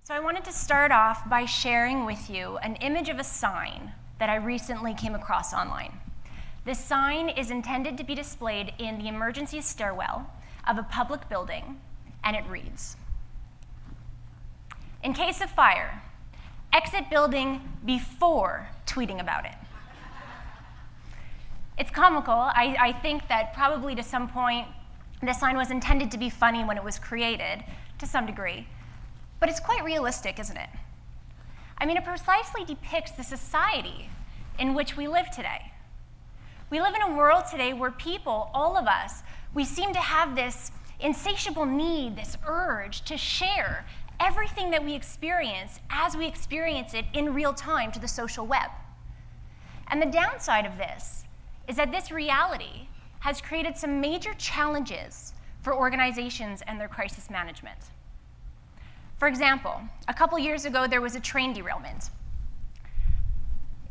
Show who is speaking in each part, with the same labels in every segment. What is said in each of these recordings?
Speaker 1: So I wanted to start off by sharing with you an image of a sign that I recently came across online. This sign is intended to be displayed in the emergency stairwell of a public building, and it reads, "In case of fire, exit building before tweeting about it." It's comical. I think that probably to some point, this sign was intended to be funny when it was created, to some degree. But it's quite realistic, isn't it? I mean, it precisely depicts the society in which we live today. We live in a world today where people, all of us, we seem to have this insatiable need, this urge to share everything that we experience as we experience it in real time to the social web. And the downside of this is that this reality has created some major challenges for organizations and their crisis management. For example, a couple years ago, there was a train derailment.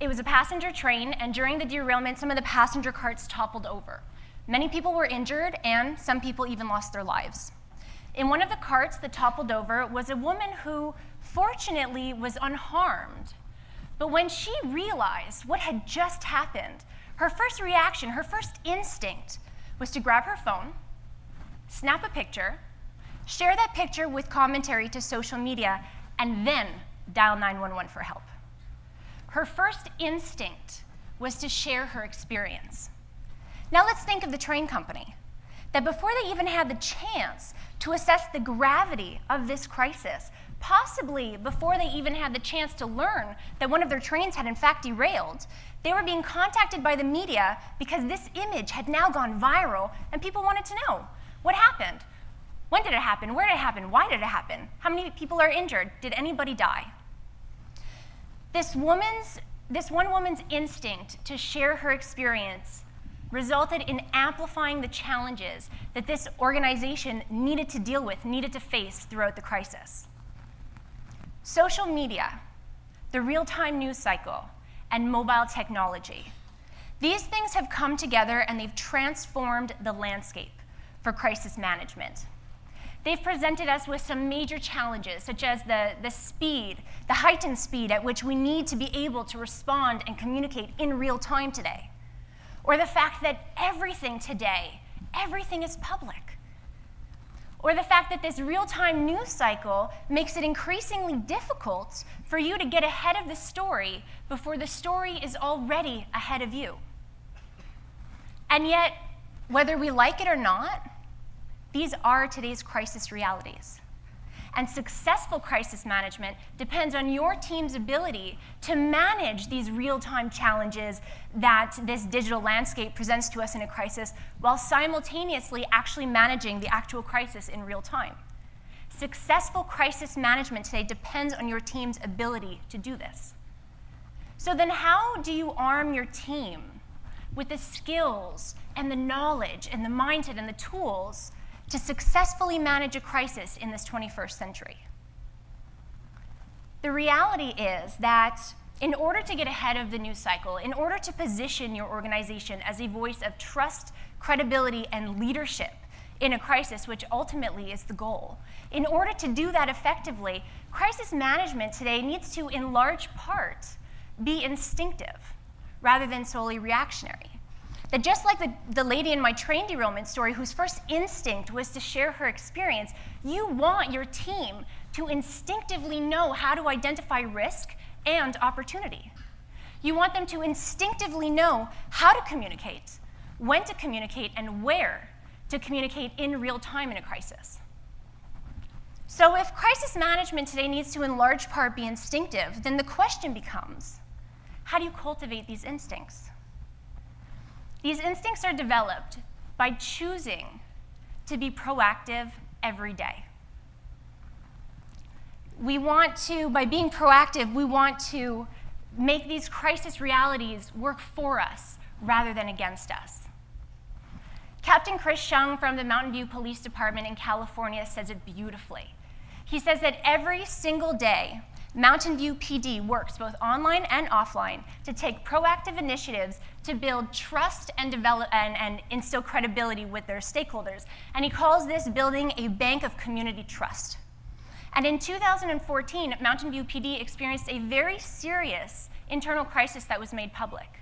Speaker 1: It was a passenger train, and during the derailment, some of the passenger carts toppled over. Many people were injured, and some people even lost their lives. In one of the carts that toppled over was a woman who, fortunately, was unharmed. But when she realized what had just happened, her first reaction, her first instinct, was to grab her phone, snap a picture, share that picture with commentary to social media, and then dial 911 for help. Her first instinct was to share her experience. Now let's think of the train company, that before they even had the chance to assess the gravity of this crisis, possibly before they even had the chance to learn that one of their trains had in fact derailed, they were being contacted by the media because this image had now gone viral and people wanted to know what happened. When did it happen? Where did it happen? Why did it happen? How many people are injured? Did anybody die? This one woman's instinct to share her experience resulted in amplifying the challenges that this organization needed to deal with, needed to face throughout the crisis. Social media, the real-time news cycle, and mobile technology. These things have come together and they've transformed the landscape for crisis management. They've presented us with some major challenges, such as the speed, the heightened speed at which we need to be able to respond and communicate in real time today. Or the fact that everything today, everything is public. Or the fact that this real-time news cycle makes it increasingly difficult for you to get ahead of the story before the story is already ahead of you. And yet, whether we like it or not, these are today's crisis realities. And successful crisis management depends on your team's ability to manage these real-time challenges that this digital landscape presents to us in a crisis while simultaneously actually managing the actual crisis in real time. Successful crisis management today depends on your team's ability to do this. So then how do you arm your team with the skills and the knowledge and the mindset and the tools to successfully manage a crisis in this 21st century? The reality is that in order to get ahead of the news cycle, in order to position your organization as a voice of trust, credibility, and leadership in a crisis, which ultimately is the goal, in order to do that effectively, crisis management today needs to, in large part, be instinctive rather than solely reactionary. That just like the lady in my train derailment story whose first instinct was to share her experience, you want your team to instinctively know how to identify risk and opportunity. You want them to instinctively know how to communicate, when to communicate, and where to communicate in real time in a crisis. So if crisis management today needs to in large part be instinctive, then the question becomes, how do you cultivate these instincts? These instincts are developed by choosing to be proactive every day. By being proactive, we want to make these crisis realities work for us rather than against us. Captain Chris Shung from the Mountain View Police Department in California says it beautifully. He says that every single day, Mountain View PD works both online and offline to take proactive initiatives to build trust and develop and instill credibility with their stakeholders. And he calls this building a bank of community trust. And in 2014, Mountain View PD experienced a very serious internal crisis that was made public.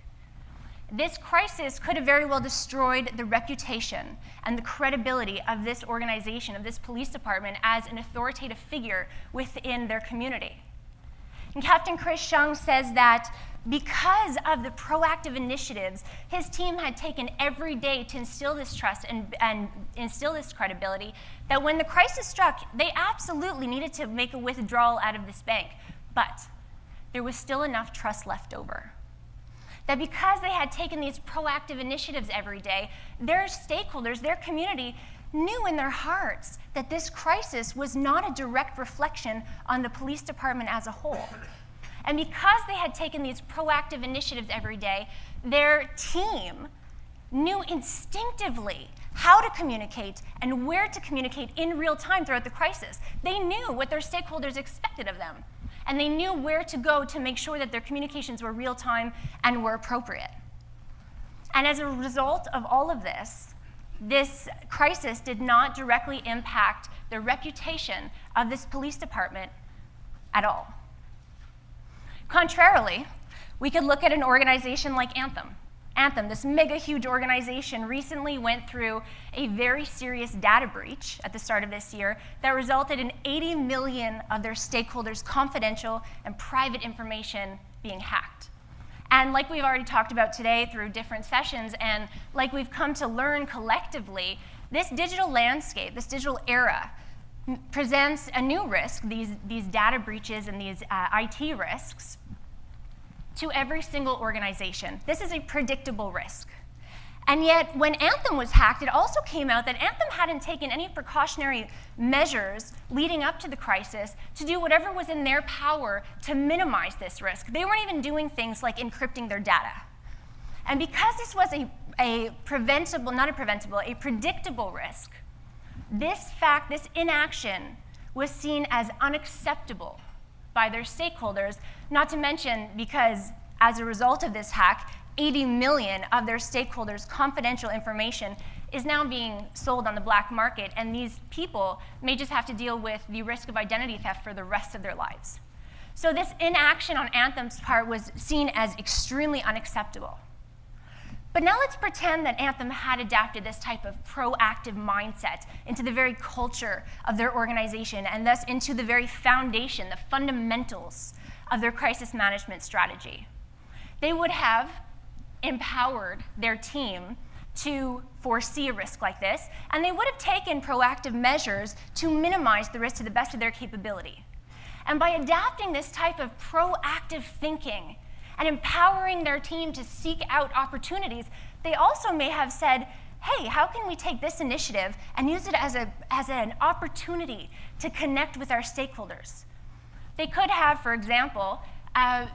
Speaker 1: This crisis could have very well destroyed the reputation and the credibility of this organization, of this police department, as an authoritative figure within their community. And Captain Chris Shung says that because of the proactive initiatives his team had taken every day to instill this trust and instill this credibility, that when the crisis struck, they absolutely needed to make a withdrawal out of this bank. But there was still enough trust left over. That because they had taken these proactive initiatives every day, their stakeholders, their community, knew in their hearts that this crisis was not a direct reflection on the police department as a whole. And because they had taken these proactive initiatives every day, their team knew instinctively how to communicate and where to communicate in real time throughout the crisis. They knew what their stakeholders expected of them, and they knew where to go to make sure that their communications were real time and were appropriate. And as a result of all of this, this crisis did not directly impact the reputation of this police department at all. Contrarily, we could look at an organization like Anthem. Anthem, this mega huge organization, recently went through a very serious data breach at the start of this year that resulted in 80 million of their stakeholders' confidential and private information being hacked. And like we've already talked about today through different sessions, and like we've come to learn collectively, this digital landscape, this digital era, presents a new risk, these data breaches and these IT risks, to every single organization. This is a predictable risk. And yet, when Anthem was hacked, it also came out that Anthem hadn't taken any precautionary measures leading up to the crisis to do whatever was in their power to minimize this risk. They weren't even doing things like encrypting their data. And because this was a predictable risk, this fact, this inaction, was seen as unacceptable by their stakeholders, not to mention because as a result of this hack, 80 million of their stakeholders' confidential information is now being sold on the black market, and these people may just have to deal with the risk of identity theft for the rest of their lives. So this inaction on Anthem's part was seen as extremely unacceptable. But now let's pretend that Anthem had adapted this type of proactive mindset into the very culture of their organization, and thus into the very foundation, the fundamentals of their crisis management strategy. They would have empowered their team to foresee a risk like this, and they would have taken proactive measures to minimize the risk to the best of their capability. And by adapting this type of proactive thinking and empowering their team to seek out opportunities, they also may have said, hey, how can we take this initiative and use it as an opportunity to connect with our stakeholders? They could have, for example,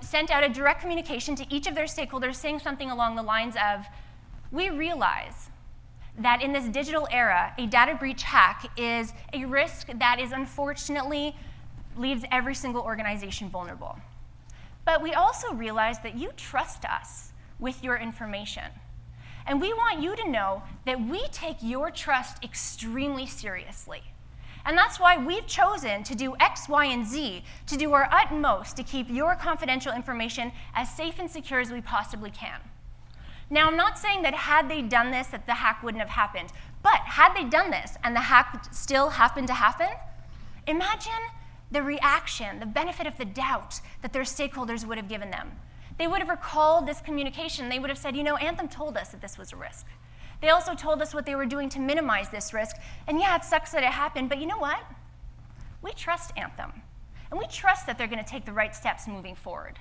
Speaker 1: sent out a direct communication to each of their stakeholders saying something along the lines of, we realize that in this digital era, a data breach hack is a risk that is unfortunately leaves every single organization vulnerable. But we also realize that you trust us with your information. And we want you to know that we take your trust extremely seriously. And that's why we've chosen to do X, Y, and Z, to do our utmost to keep your confidential information as safe and secure as we possibly can. Now, I'm not saying that had they done this, that the hack wouldn't have happened. But had they done this and the hack still happened to happen, imagine the reaction, the benefit of the doubt that their stakeholders would have given them. They would have recalled this communication. They would have said, you know, Anthem told us that this was a risk. They also told us what they were doing to minimize this risk. And yeah, it sucks that it happened, but you know what? We trust Anthem. And we trust that they're going to take the right steps moving forward.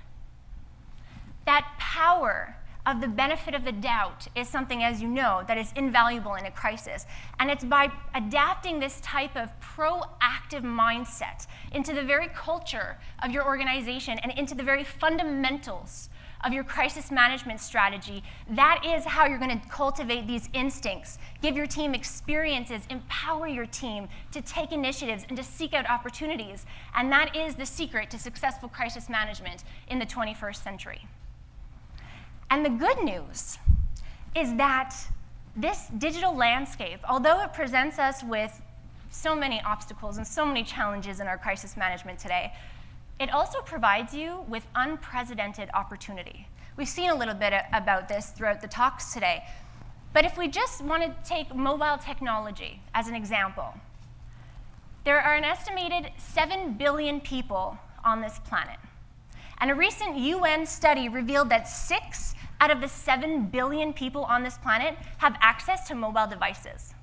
Speaker 1: That power of the benefit of the doubt is something, as you know, that is invaluable in a crisis. And it's by adapting this type of proactive mindset into the very culture of your organization and into the very fundamentals of your crisis management strategy, that is how you're going to cultivate these instincts, give your team experiences, empower your team to take initiatives and to seek out opportunities. And that is the secret to successful crisis management in the 21st century. And the good news is that this digital landscape, although it presents us with so many obstacles and so many challenges in our crisis management today, it also provides you with unprecedented opportunity. We've seen a little bit about this throughout the talks today. But if we just want to take mobile technology as an example, there are an estimated 7 billion people on this planet. And a recent UN study revealed that 6 out of the 7 billion people on this planet have access to mobile devices.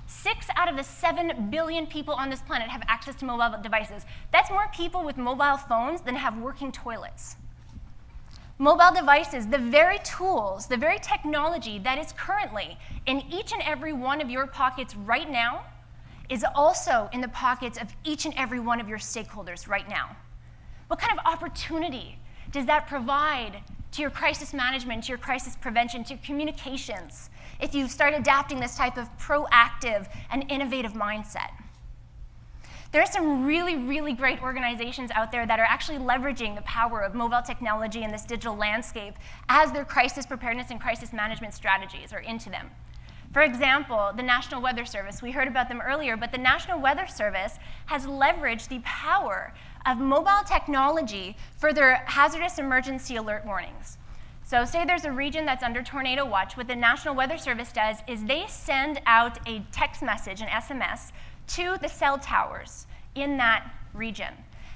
Speaker 1: 6 out of the 7 billion people on this planet have access to mobile devices. That's more people with mobile phones than have working toilets. Mobile devices, the very tools, the very technology that is currently in each and every one of your pockets right now is also in the pockets of each and every one of your stakeholders right now. What kind of opportunity does that provide to your crisis management, to your crisis prevention, to your communications, if you start adapting this type of proactive and innovative mindset? There are some really, really great organizations out there that are actually leveraging the power of mobile technology in this digital landscape as their crisis preparedness and crisis management strategies are into them. For example, the National Weather Service, we heard about them earlier, but the National Weather Service has leveraged the power of mobile technology for their hazardous emergency alert warnings. So say there's a region that's under tornado watch, what the National Weather Service does is they send out a text message, an SMS, to the cell towers in that region.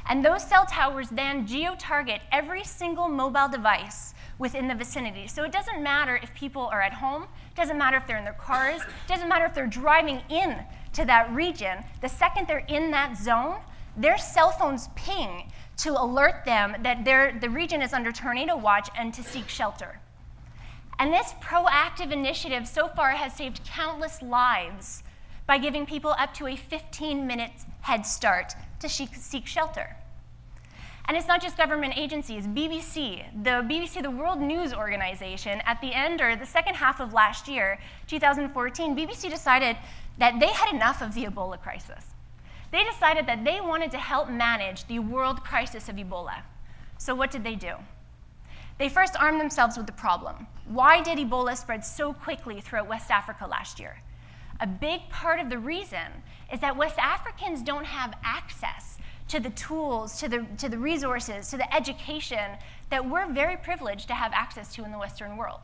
Speaker 1: And those cell towers then geo-target every single mobile device within the vicinity. So it doesn't matter if people are at home, it doesn't matter if they're in their cars, it doesn't matter if they're driving in to that region. The second they're in that zone, their cell phones ping to alert them that the region is under tornado watch and to seek shelter. And this proactive initiative so far has saved countless lives by giving people up to a 15-minute head start to seek shelter. And it's not just government agencies. BBC, the World News Organization, at the end or the second half of last year, 2014, BBC decided that they had enough of the Ebola crisis. They decided that they wanted to help manage the world crisis of Ebola. So what did they do? They first armed themselves with the problem. Why did Ebola spread so quickly throughout West Africa last year? A big part of the reason is that West Africans don't have access to the tools, to the resources, to the education that we're very privileged to have access to in the Western world.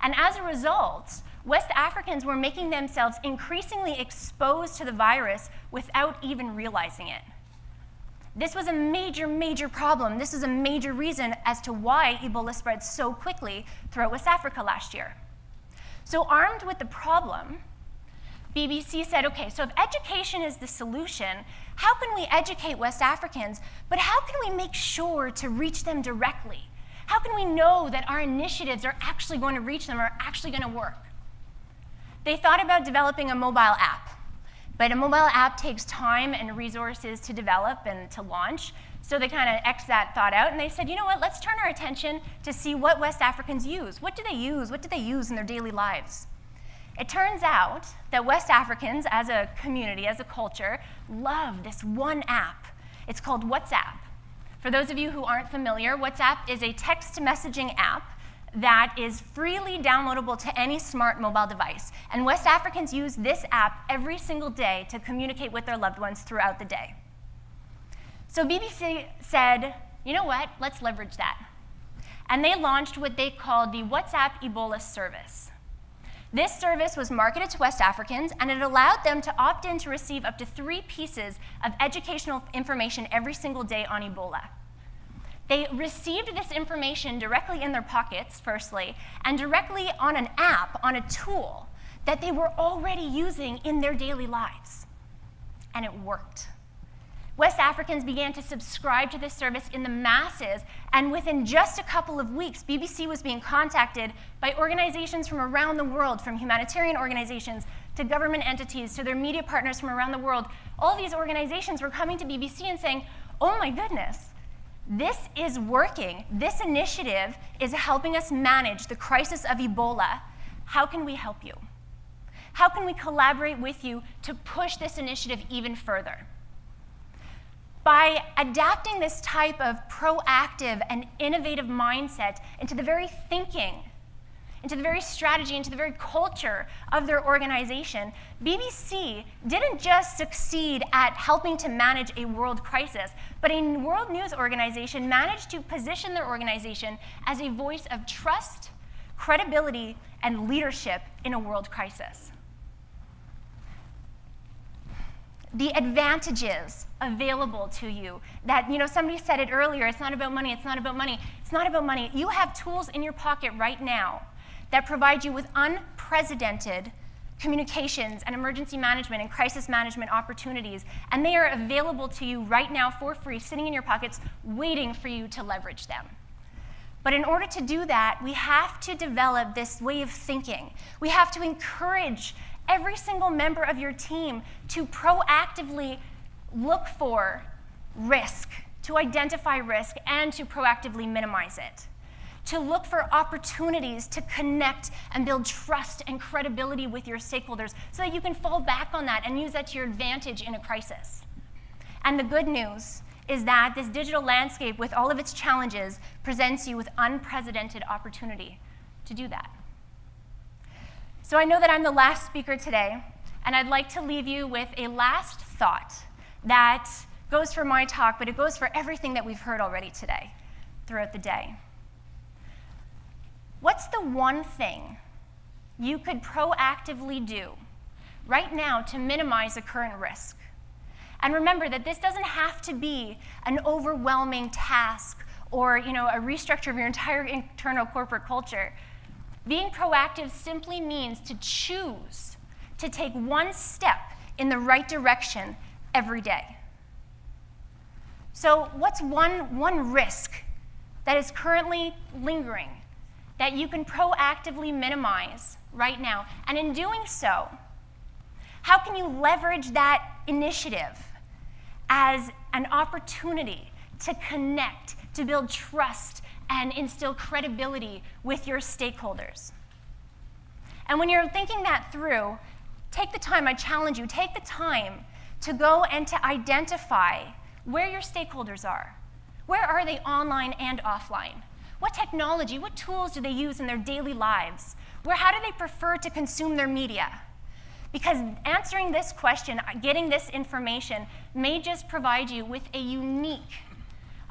Speaker 1: And as a result, West Africans were making themselves increasingly exposed to the virus without even realizing it. This was a major, major problem. This is a major reason as to why Ebola spread so quickly throughout West Africa last year. So armed with the problem, BBC said, okay, so if education is the solution, how can we educate West Africans, but how can we make sure to reach them directly? How can we know that our initiatives are actually going to reach them, are actually going to work? They thought about developing a mobile app, but a mobile app takes time and resources to develop and to launch, so they kind of X'd that thought out, and they said, you know what, let's turn our attention to see what West Africans use. What do they use? What do they use in their daily lives? It turns out that West Africans, as a community, as a culture, love this one app. It's called WhatsApp. For those of you who aren't familiar, WhatsApp is a text messaging app that is freely downloadable to any smart mobile device. And West Africans use this app every single day to communicate with their loved ones throughout the day. So BBC said, you know what, let's leverage that. And they launched what they called the WhatsApp Ebola service. This service was marketed to West Africans, and it allowed them to opt in to receive up to 3 pieces of educational information every single day on Ebola. They received this information directly in their pockets, firstly, and directly on an app, on a tool that they were already using in their daily lives. And it worked. West Africans began to subscribe to this service in the masses, and within just a couple of weeks, BBC was being contacted by organizations from around the world, from humanitarian organizations to government entities to their media partners from around the world. All these organizations were coming to BBC and saying, oh my goodness, this is working. This initiative is helping us manage the crisis of Ebola. How can we help you? How can we collaborate with you to push this initiative even further? By adapting this type of proactive and innovative mindset into the very thinking, into the very strategy, into the very culture of their organization, BBC didn't just succeed at helping to manage a world crisis, but a world news organization managed to position their organization as a voice of trust, credibility, and leadership in a world crisis. The advantages available to you that, somebody said it earlier, it's not about money, it's not about money. It's not about money. You have tools in your pocket right now that provide you with unprecedented communications and emergency management and crisis management opportunities, and they are available to you right now for free, sitting in your pockets, waiting for you to leverage them. But in order to do that, we have to develop this way of thinking. We have to encourage every single member of your team to proactively look for risk, to identify risk, and to proactively minimize it. To look for opportunities to connect and build trust and credibility with your stakeholders so that you can fall back on that and use that to your advantage in a crisis. And the good news is that this digital landscape, with all of its challenges, presents you with unprecedented opportunity to do that. So I know that I'm the last speaker today, and I'd like to leave you with a last thought that goes for my talk, but it goes for everything that we've heard already today, throughout the day. What's the one thing you could proactively do right now to minimize a current risk? And remember that this doesn't have to be an overwhelming task or a restructure of your entire internal corporate culture. Being proactive simply means to choose to take one step in the right direction every day. So what's one risk that is currently lingering that you can proactively minimize right now? And in doing so, how can you leverage that initiative as an opportunity to connect, to build trust, and instill credibility with your stakeholders? And when you're thinking that through, take the time, I challenge you, take the time to go and to identify where your stakeholders are. Where are they online and offline? What technology, what tools do they use in their daily lives? How do they prefer to consume their media? Because answering this question, getting this information, may just provide you with a unique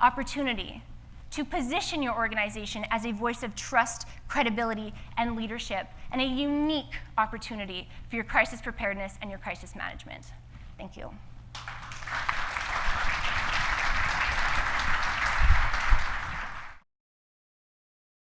Speaker 1: opportunity to position your organization as a voice of trust, credibility, and leadership, and a unique opportunity for your crisis preparedness and your crisis management. Thank you.